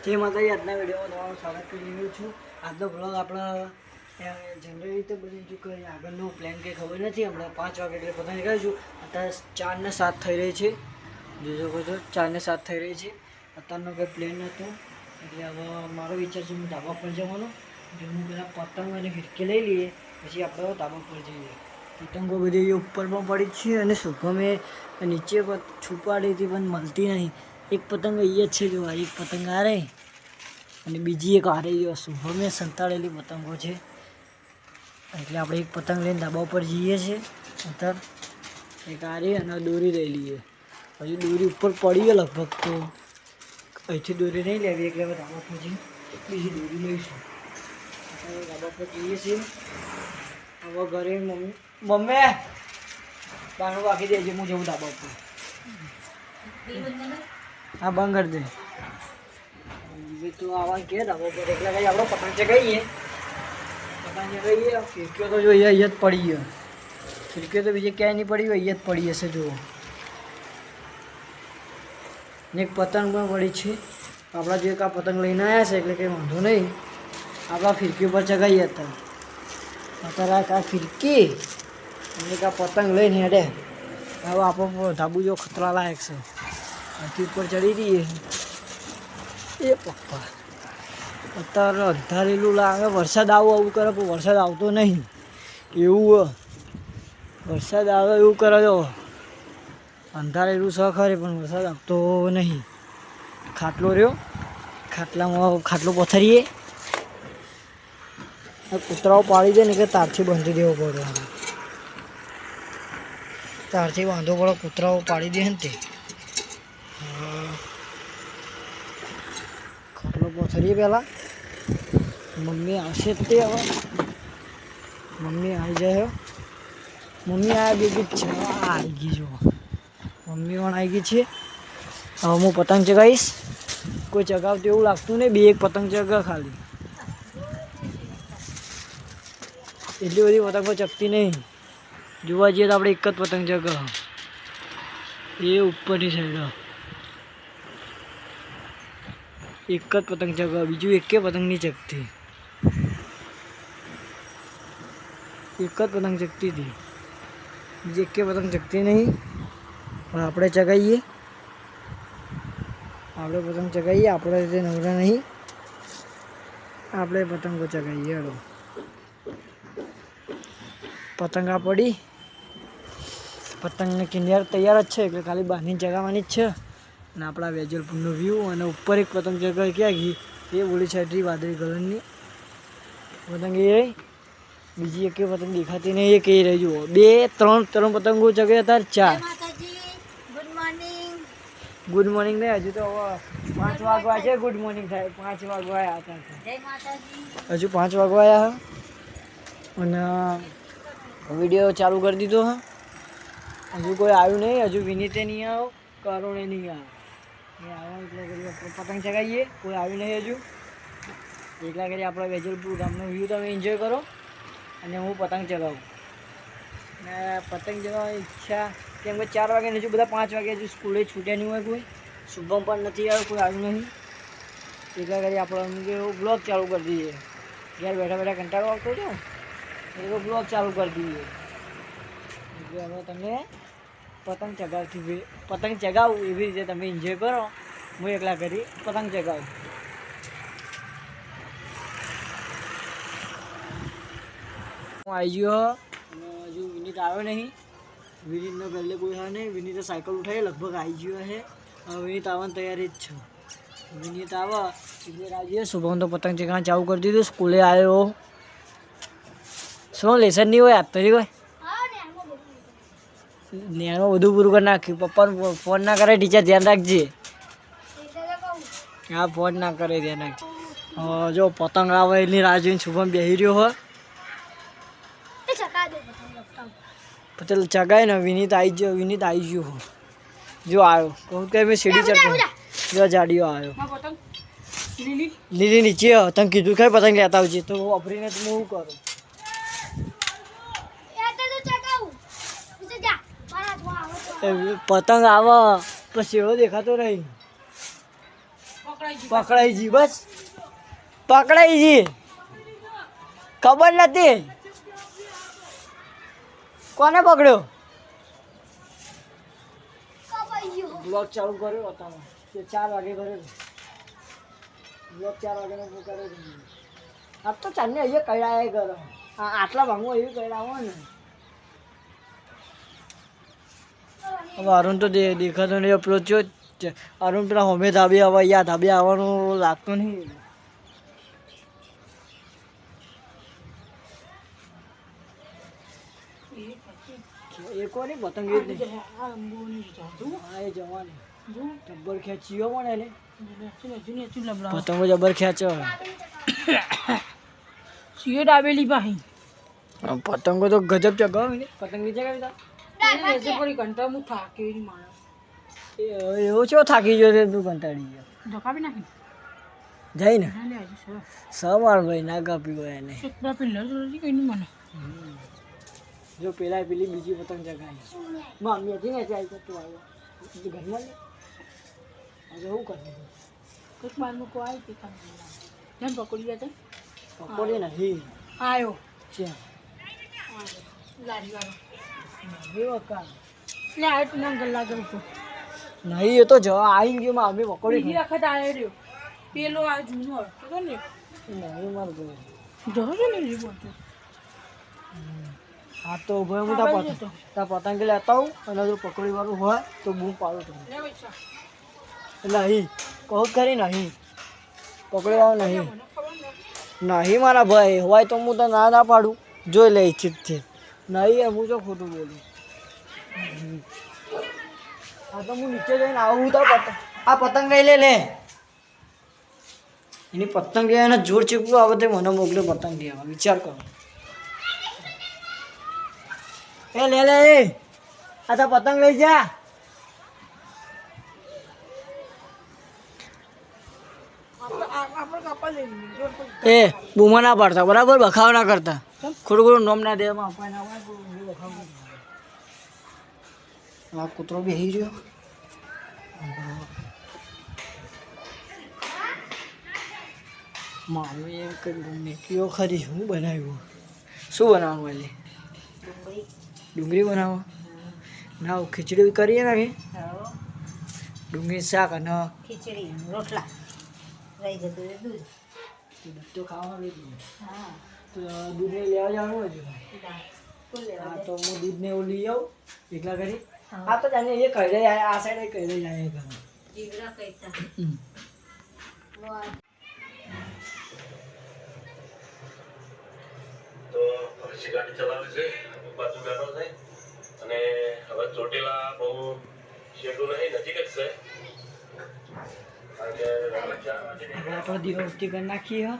જય માતાજી, આજના વિડીયોમાં તમારું સ્વાગત કરી રહ્યો છું। આજનો બ્લોગ આપણા જનરલી રીતે બની ચૂક્યો આગળનો પ્લાન કંઈ ખબર નથી। હમણાં 5 વાગે એટલે પતંગ ચગાવીશું। અત્યારે 4 ને 7 થઈ રહી છે, જોઈ શકો છો 4 ને 7 થઈ રહી છે। અત્યારનો કંઈ પ્લાન નહોતો એટલે હવે મારો વિચાર છે હું ધાબા પર જવાનો। એટલે હું પહેલાં પતંગ અને ફિરકી લઈ લઈએ, પછી આપણે ધાબા પર જઈએ। પતંગો બધી ઉપર પણ પડી છે અને શુભમે નીચે છુપાડી હતી પણ મળતી નહીં। એક પતંગ અહીંયા જ છે, જો એક પતંગ આ રહી અને બીજી એક આ રહી। શુભમે સંતાડેલી પતંગો છે એટલે આપણે એક પતંગ લઈને ધાબા ઉપર જઈએ છીએ। અત્યારે એક આ રહી અને દોરી લઈ લઈએ। હજી દોરી ઉપર પડી ગઈ લગભગ, તો અહીંથી દોરી નહીં લેવી એટલે આપણે ધાબા પર જઈને બીજી દોરી લઈશું। અત્યારે ધાબા પર જઈએ છીએ। હવે ઘરે મમ્મી બાણું વાગી દેજે, હું જઉં ધાબા ઉપર। હા, બંધ કરી દે। તો આવા કે ધાબા પર એકલા કઈ આપણે પતંગ ચગાવીએ। ફિરકીઓ તો જો અહીંયા જ પડી ગયો। ફિરકીઓ તો બીજે ક્યાંય નહીં પડી હોય, અહીંયા જ પડી હશે જુઓ। ને એક પતંગ પણ પડી છે। આપણા જે કા પતંગ લઈને આવ્યા છે એટલે કંઈ વાંધો નહીં, આપણા ફિરકી ઉપર ચગાવીએ। અત્યારે આ ફિરકી અને કા પતંગ લઈને હેડે। હવે આપણો ધાબુ જો ખતરા લાયક છે, આથી ઉપર ચડી દઈએ। એ પપ્પા, અત્યારે અંધારેલું લાગે, વરસાદ આવું કરે પણ વરસાદ આવતો નહીં એવું। વરસાદ આવે એવું કરે તો અંધારેલું છે ખરે પણ વરસાદ આવતો નહીં। ખાટલો રહ્યો, ખાટલામાં ખાટલો પથરીએ। કૂતરાઓ પાડી દે ને કે તારથી બાંધી દેવો પડે, તારથી બાંધવો પડે, કૂતરાઓ પાડી દે ને તે। ખાટલો પથરીએ પહેલાં, મમ્મી આવશે તે હવે મમ્મી આવી જાય। મમ્મી આ બેગી જ છે, આવી ગઈ જો મમ્મી પણ આવી ગઈ છે। હવે હું પતંગ ચગાવીશ। કોઈ ચગાવતું એવું લાગતું નહીં, બે એક પતંગ ચગા ખાલી, એટલી બધી પતંગો ચગતી નહીં। જોવા જઈએ તો આપણે એક જ પતંગ ચગા, એ ઉપરની સાઈડ એક જ પતંગ ચગા, બીજું એકે પતંગ નહીં ચગતી। એક જ પતંગ ચગતી હતી, બીજી એકે પતંગ ચગતી નહીં। પણ આપણે ચગાવીએ, આપણે પતંગ ચગાવીએ, આપણે રીતે નવરા નહીં, આપણે પતંગો ચગાવીએ। હાલો, પતંગ આ પડી, પતંગને કિનાર તૈયાર જ છે એટલે ખાલી બાંધીને ચગાવવાની જ છે। અને આપણા વેજલપુરનો વ્યૂ, અને ઉપર એક પતંગ ચગાવી ક્યાં ગઈ એ બોલી સાઈડથી વાદળી કલરની પતંગ એ રહી, બીજી એક પતંગ દેખાતી નહીં, એક એ રહી જુઓ। ત્રણ પતંગો ચગાવ્યા હતા, 4। ગુડ મોર્નિંગ નહીં, હજુ તો 5 વાગવા છે, ગુડ મોર્નિંગ થાય 5 વાગવા આવ્યા હતા, હજુ 5 વાગવા આવ્યા। અને વિડીયો ચાલુ કરી દીધો હા, હજુ કોઈ આવ્યું નહીં, હજુ વિનીતે નહીં આવ્યો, કરુણે નહીં આવ્યો, એટલે કરી પતંગ ચગાવીએ। કોઈ આવ્યું નહીં હજુ, એકલા કરી આપણા વેજલપુર ગામનો વ્યૂ તમે એન્જોય કરો અને હું પતંગ ચગાવું। ને પતંગ ચગાવવાની ઈચ્છા, કેમ કે 4 વાગે હજુ બધા 5 વાગે હજુ સ્કૂલે છૂટ્યા નહીં હોય, કોઈ શુભમ પણ નથી આવ્યો, કોઈ આવ્યું નહીં, એકલા કરી આપણે બ્લોગ ચાલુ કરી દઈએ। ઘેર બેઠા બેઠા કંટાળો આવતો હતો એટલે બ્લોગ ચાલુ કરી દઈએ। એટલે હવે તમે પતંગ ચગાવું એવી રીતે તમે એન્જોય કરો, હું એકલા કરી પતંગ ચગાવું। હું આવી ગયો અને હજુ વિનીત આવ્યો નહીં, વિનીતનો પહેલે કોઈ હા નહીં, વિનીતે સાયકલ ઉઠાવી લગભગ આવી ગયો છે। વિનીત આવવાની તૈયારી જ છે, વિનીત આવે એટલે રાજ્ય શુભમ તો પતંગ ચગાવવાનું ચાલુ કરી દીધું, સ્કૂલે આવ્યો। શું લેસન નહીં હોય આપતો કોઈ, નેણમાં બધું પૂરું કરી નાખ્યું। પપ્પાને ફોન ના કરે, ટીચર ધ્યાન રાખજે। હા, ફોન ના કરે, ધ્યાન રાખજે। જો પતંગ આવે એની રાહ જોઈને શુભમ બેસી રહ્યો હોય, પટેલ ચગાય ને વિનીત આવી ગયો, વિનીત આવી ગયો જો આવ્યો, કહું કે મેં સીડી ચડતો જો જાડીઓ આવ્યો। લીલી નીચે તને કીધું કઈ પતંગ લેતા આવજે, તો વાપરીને તો હું કરું। પતંગ આવે પણ શેડો દેખાતો નહીં, પકડાઈ જી બસ પકડાઈ જી ખબર નથી કોને પકડ્યો બ્લોગ ચાલુ કર્યો હતો 4 વાગે કર્યો બ્લોગ 4 વાગ્યાનો કર્યો આપ તો ચાંદને અહીંયા કડાય કરો આટલા ભાંગો એવી કડાવો ને હવે અરુણ તો દેખાતો નહીં અપ્રોચ થયો અરુણ પેલા હોમે ધાબે હવે યા ધાબે આવવાનું લાગતું નહીં એ કોની પતંગ એ જવાની જબ્બર ખેંચીઓ પણ એને પતંગો જબ્બર ખેંચો સીએ ડાબેલી પાહી પતંગો તો ગજબ ચગાવે ને પતંગ નીચે કાઢી દા પડી કંટા હું થાકી માણસ એવો છો થાકી ગયો છે તું કંટાળી ગયો ધકાવી નાખી જાય ને સવાર ભાઈ ના કાપી ગયો એને કઈ મને જો પેલા પેલી બીજી પતંગ ચગાવી મમ્મી હતી ને ચાલ તું આવ્યો ઘરમાં ને આજે શું કરવું કંઈક માર મૂકો આવી કે જેમ પકડી ગયા પકોડી નહીં આવ્યો છે લારી વાળો નહીં આ તું નામ ગલ્લા કરું છું નહીં એ તો જવા આવી ગયો મમ્મી પકોડી બીજી વખત આવ્યો રહ્યો પેલો આ જૂનો હતો ને નહીં મારે ગયો જવો છે ને એ બોલતો હા તો ભાઈ હું તા પતંગ લેતા આવું અને જો પકોડી વાળું હોય તો બૂમ પાડું તમને નહીં કહું ખરી નહીં પકોડી વાળું નહીં નહીં મારા ભાઈ હોય તો હું તો ના પાડું જોઈ લે ઈચ્છિત છે નહીં હું તો ખોટું બોલું હા તો હું નીચે જઈને આવું તો આ પતંગ લઈ લે એની પતંગ એને જોર ચીપવું આવે તે મને મોકલ્યો પતંગ લેવા વિચાર કરો એ લે આ તો પતંગ લઈ જા એ બૂમા ના પાડતા બરાબર બખાવ ના કરતા ખોટું ખોટું નોમ ના દેવામાં આ કૂતરો બેસી રહ્યો મામી મેથીઓ ખરી શું બનાવ્યું શું બનાવવું એટલે ડુંગળી બનાવો ના ખીચડી કરીએ ને ડુંગળી શાક અને ખીચડી રોટલા રહી જતું દૂધ દૂધ તો ખાવાનું લીધું હા તો દૂધ ને લેવા જવાનું હજુ હા તો હું દૂધને એવું લઈ આવું એકલા કરી હા તો જાણે એ કહી દે આ સાઈડ કહી દે જાય જીવરા કહેતા તો હર્ષી ગાડી ચલાવે છે બાજુ બેઠો છે અને હવે ચોટીલા બહુ શેડું નહીં નજીક જ છે કારણ કે આપણે આપણો દિવસથી કરી નાખીએ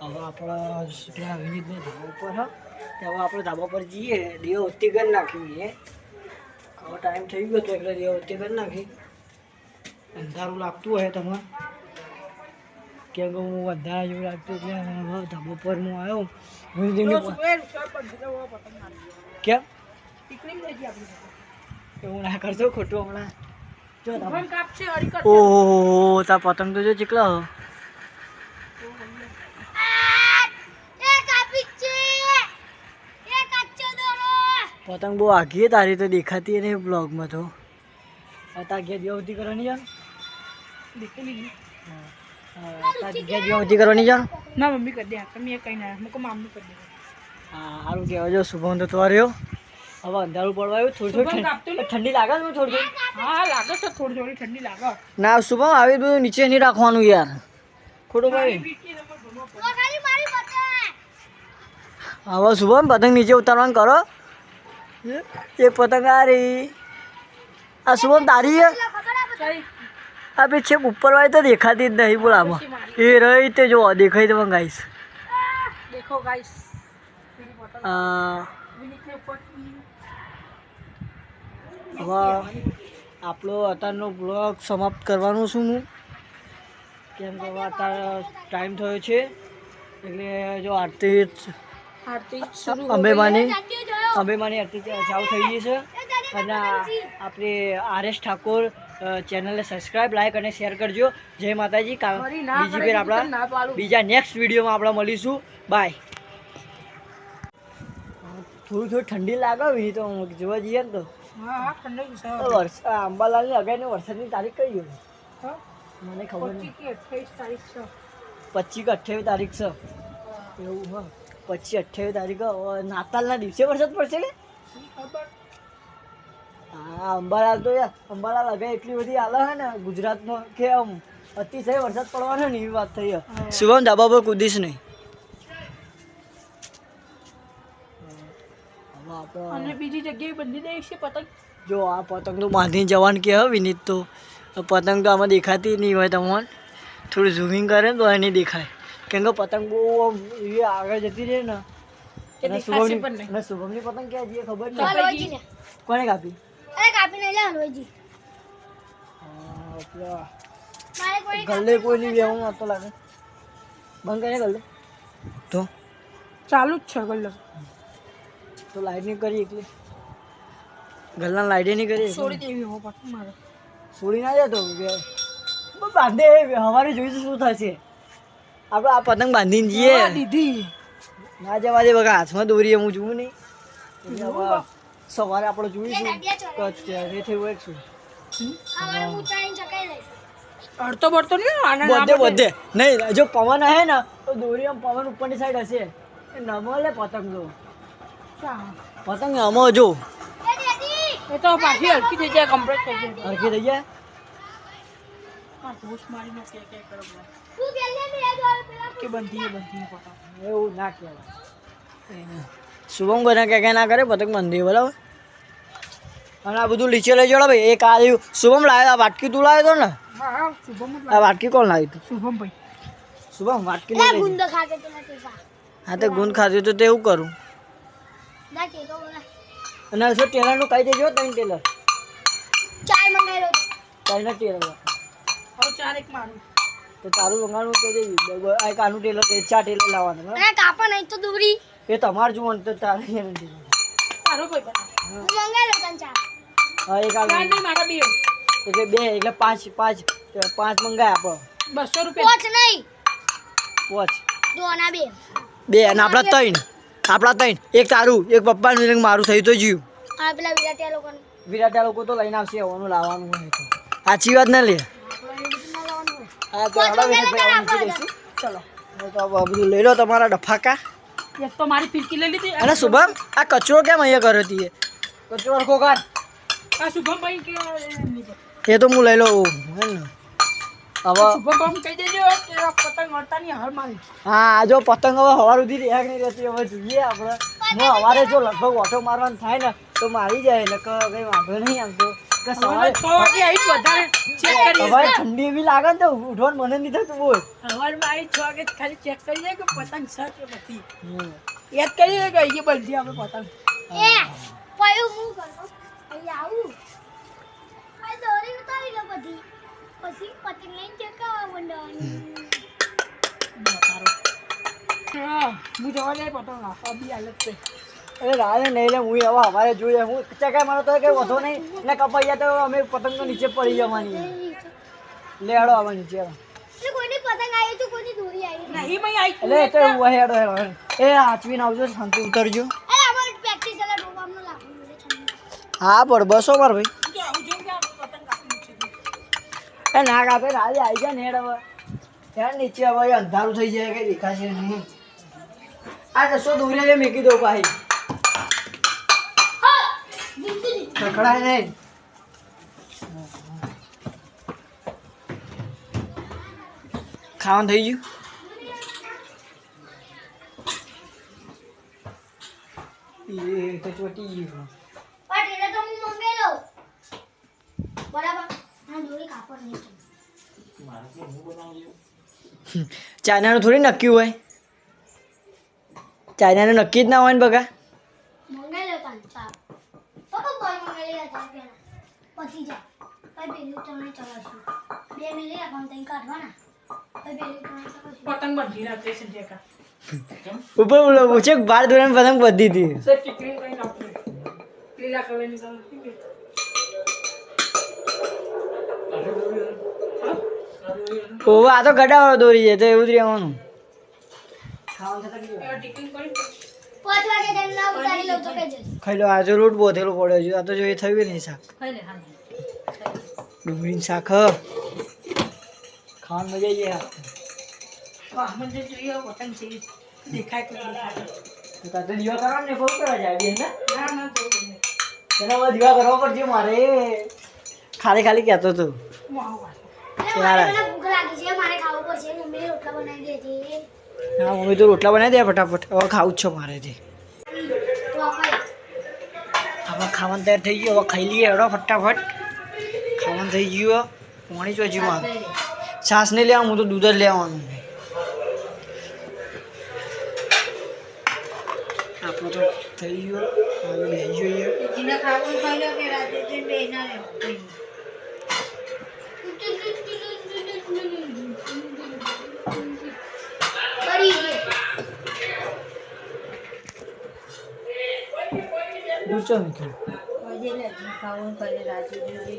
હવે આપણા પેલા વિનીતને ધાબા ઉપર હ હવે આપણે ધાબા પર જઈએ દિવસથી કરી નાખીએ હવે ટાઈમ થઈ ગયો તો એટલે દિવસથી કરી નાખી અંધારું લાગતું હોય તમે કેમ કે હું અંધારા જેવું લાગતું એટલે હવે ધાબા પર હું આવ્યો કેમ એવું ના કરશો ખોટું હમણાં જો ઓહો તા પતંગ તો જો ચીકલા હો પતંગ બહુ આઘી તારી તો દેખાતી નહીં બ્લોગમાં તો તા ઘેર દિવસથી કરવાની જાણ ઘેર દિવસથી કરવાની જાણ ના મમ્મી કરી દે તમે કઈ ના મૂકો મામનું કરી દે હા સારું કહેવાય જો શુભમ તો રહ્યો હવે અંધારું પડવા આવ્યું થોડી ઠંડી લાગે છે થોડી હા લાગે છે થોડી થોડી ઠંડી લાગે ના શુભમ આવી બધું નીચે નહીં રાખવાનું યાર ખોટું ભાઈ હવે શુભમ પતંગ નીચે ઉતારવાનું કરો એક પતંગ આ રહી આ શુભમ તારી આ પે છે ઉપર વાળી તો દેખાતી જ નહીં બોલ આમાં એ રહી તે જો દેખાય તો ગાઈશ દેખો ગાઈસ હવે આપણો અત્યારનો બ્લોગ સમાપ્ત કરવાનું છું હું કેમ કે અત્યારે ટાઈમ થયો છે એટલે જો આરતી અંબેમાની આરતી ચાલુ થઈ ગઈ છે અને આપણે આર એસ ઠાકોર ચેનલને સબસ્ક્રાઈબ લાઈક અને શેર કરજો. જય માતાજી. ફરી ના બીજી કરે ફેર તો આપણા ના પાડું. બીજા નેક્સ્ટ વિડીયોમાં આપણે મળીશું. બાય. થોડી ઠંડી લાગે વિની તો જોવા જઈએ ને તો હા હા ઠંડી છે વરસાદ અંબાલાલની અગાઈની વરસાદની તારીખ કઈ ગઈ હા મને ખબર નહીં. 25 કે 28 તારીખ છે 25 કે 28 તારીખ છે એવું. હા 25 28 તારીખ નાતાલના દિવસે વરસાદ પડશે ને. ખબર હા અંબાલાલ તો યાર અંબાલાલ અગાઈ એટલી બધી આલે છે ને ગુજરાતમાં કે આમ અતિશય વરસાદ પડવાનો ને એવી વાત થઈ. શુભમ ધાબા પર કૂદીશ નહીં. અને બીજી જગ્યાએ બંધી દે છે પતંગ. જો આ પતંગ તો બાંધીને જવાનું કે હવે વિનીત તો પતંગ તો આમાં દેખાતી નહીં હોય તમને. થોડું ઝૂમિંગ કરે ને તો એ નહીં દેખાય કેમ કે પતંગ બહુ આમ એવી આગળ જતી રહે ને. કે અને દેખાશે પણ નહીં. શુભમની પતંગ ક્યાં જઈએ ખબર હલવાઈજી નહીં. ને. કોને કાપી? અરે કાપી નહીં લે હલવાઈજી. પેલા મારે કોઈ ગલ્લે કોઈની બેહું નતો લાગે. બંધ કરે ગલ્લે તો ચાલુ જ છે ગલ્લો. તો લાઈટ નહીં કરી એકલી ગલ્લા લાઈટે નહીં કરી છોડી દેવી હો પતંગ મારે. છોડી ના જતો કે બાંધે હવારે જોઈશું શું થશે. આપણે આ પતંગ બાંધીને જઈએ દીધી ના જવા દે બગા હાથમાં દોરીએ હું જોઉં નહીં એટલે હવે સવારે આપણે જોઈશું કે થયું હોય શું. અમારે ઉતારીને ચકાઈ લઈશ. અડતો બળતો નહીં આના બધે બધે નહીં જો પવન હે ને તો દોરી આમ પવન ઉપરની સાઈડ હશે એ નમલે પતંગ જો પતંગ અમો જો એ તો પાછી હલકી થઈ જાય કમ્પ્લીટ થઈ જાય. હરખી થઈ જાય. હા ઘૂસ મારીને કે કરો તું ગેલે બે દોર પેલા કે બંધી પતંગ. એવું ના કહેવાય. શુભમ કોને કે ના કરે પતંગ બંધી બરાબર. અને આ બધું નીચે લઈ જાઓ ભાઈ. એક આ શુભમ લાવ્યો આ વાટકી તું લાવ્યો હતો ને. હા હા શુભમ જ આ વાટકી કોણ લાવ્યું હતું? શુભમ ભાઈ. શુભમ વાટકી લે લઈ લેજે. ગુંદો ખાકે તો નથી સા. હા તો ગુંદ ખાધું તો તે એવું કરું. ના કે તો બોલા. અને શું ટેલરનું કહી દેજો. 3 ટેલર ચાર મંગાઈ લો. 3 ટેલર હવે ચાર એક મારું. તો તારું મંગાવવાનું કહી દેજો. એક આનું ટેલર કે 4 ટેલર લાવવાનું બરાબર? અને કાપા નહીં તો દોરી. એ તમારે જોવાનું તો તારે ગેરંટી. તારો ભાઈ પતંગ. હું મંગાઈ લો તન ચાર. હા એક આ ચાર નહીં મારા બે. એટલે 2 એટલે 5 મંગાય આપો. 200 રૂપિયા. પોચ નહીં. પોચ દોના બે. 2 અને આપણા 3 એક તારું એક પપ્પાનું એક મારું થયું તો જીવ. આ પેલા વિરાટિયા લોકોને. વિરાટ લોકો તો લઈને આવશે આવવાનું લાવવાનું હોય તો સાચી વાત ના લે. હા તો હેડો વિરાટભાઈ આવવાનું છે દેશું. ચલો તો આ બધું લઈ લો તમારા ડફાકા. એક તો મારી ફિરકી લઈ લીધી. અને શુભમ આ કચરો કેમ અહીંયા કર્યો હતી? કચરો હરખો કર. આ શુભમ ભાઈ કે એમની પર. એ તો હું લઈ લઉં હે ને. હવે શુભમ ભાઈ કહી દેજો કે આ પતંગ અડતાની હાલ મારી. હા જો પતંગ હવે સવાર સુધી રહ્યા નહીં રહેતી હવે જોઈએ આપણે. હું સવારે જો લગભગ ઓટો મારવાનું થાય ને તો મારી જાય ને કંઈ વાંધો નહીં આમ તો કે સવારે 6 વાગે આવી વધારે ચેક કરી. સવારે ઠંડી એવી લાગે ને તો ઉઠવાનું મને નહીં થતું બોલ. સવારમાં આવી 6 વાગે ખાલી ચેક કરી જાય કે પતંગ છે કે નથી. યાદ કરી દે કે અહીંયા બંધી આપણે પતંગ. એ પયું હું કરતો. અહીં આવું. આ દોરી ઉતારી લો બધી. પછી પતંગ લઈને ચકાવા મંડવાની. હા હું જવા જાય પતંગ આ બી હાલત છે. અરે રાડે નહીં લે હું હવે અમારે જોઈએ હું ચકાય મારો તો કંઈ વધો નહીં ને કપાઈ તો અમે પતંગ તો નીચે પડી જવાની. લે હેડો આવે નીચે હેડો. એટલે કોઈની પતંગ આવી તો કોઈની દોરી આવી. નહીં ભાઈ આવી. એટલે એ તો એવું હોય હેડો હેડો એ હાચવીને આવજો શાંતિ ઉતરજો. અરે અમારે પ્રેક્ટિસ એટલે ડોબામનો લાગુ મને ઠંડી. હા પણ બસો માર ભાઈ. આવું જોઉં કે પતંગ કાપી છે. એ ના કાપે રાડે આવી જાય ને હેડ હવે હેડ નીચે હવે અંધારું થઈ જાય કંઈ દેખાશે નહીં. આ રસો દોરી મેકી દો ભાઈ. હા દીદી ખખડાય નહીં. ખાવાનું થઈ ગયું? એ તો ચોટી ગયું. પણ એટલે તો હું મંગાઈ લઉં. બરાબર. આ દોરી કાપડ નહીં. ચાઇનાનું થોડી નક્કી હોય. ચાઇનાનું નક્કી જ ના હોય ને બગા. મંગાઈ લો તન ચાર. પપ્પા કોઈ મંગાઈ લે હતા પેલા. પછી જા. પછી પેલું તમને ચલાવશું. 2 મિનિટ રાખવાનું તઈ કાઢવાના. પછી પેલું તમને ચલાવશું. પતંગ બંધી રાખે છે ટેકા. ઉપર ઓછે બાર દોરાની પતંગ બધી હતી. સર ટીકરી કઈ નાખે. લીલા કલરની કલર ઓવે આ તો ગડાવાળો દોરી જાય તો એવું જ રહેવાનું ખાવાનું થતા કેટલું વાર? ટિફિન કરી 5 વાગે જઈને ના ઉતારી લઉં તો કહેજે. ખાઈ લો આજે રોટ બોધેલો પડ્યો છે આ તો જો એ થયું નહીં શાક ખાઈ લે હા ડુંગળીનું શાક ખાવાનું મજા આવી જાય વાહ મને જોઈએ પતંગ છે દેખાય તો દેખાય તો તાર તો દીવા કરવાનું ને બહુ કરવા જાય બેન ને ના ના જોઉં નહીં તેના બધા દીવા કરવા પડશે મારે ખાલી ખાલી કહેતો હતો હું આવું વાત એટલે મારે મને ભૂખ લાગી છે મારે ખાવું પડશે મમ્મીએ રોટલા બનાવી દે હતી હા મમ્મી તો રોટલા બનાવી દે ફટાફટ હવે ખાવું જ છો મારેથી તો આપણે હવે ખાવાનું તૈયાર થઈ ગયું હવે ખાઈ લઈએ હેડો ફટાફટ ખાવાનું થઈ ગયું પાણી ચોજીમાં છાશ નહીં લેવાનું હું તો દૂધ જ લેવાનું આપણું તો થઈ ગયું હવે બેસી જોઈએ જીના ખાવાનું ખાઈ લો કે રાતે જઈને બેના લે કરી દે દૂધ ચો મૂક્યું આજે લે ખાવાનું કરે રાતે જઈને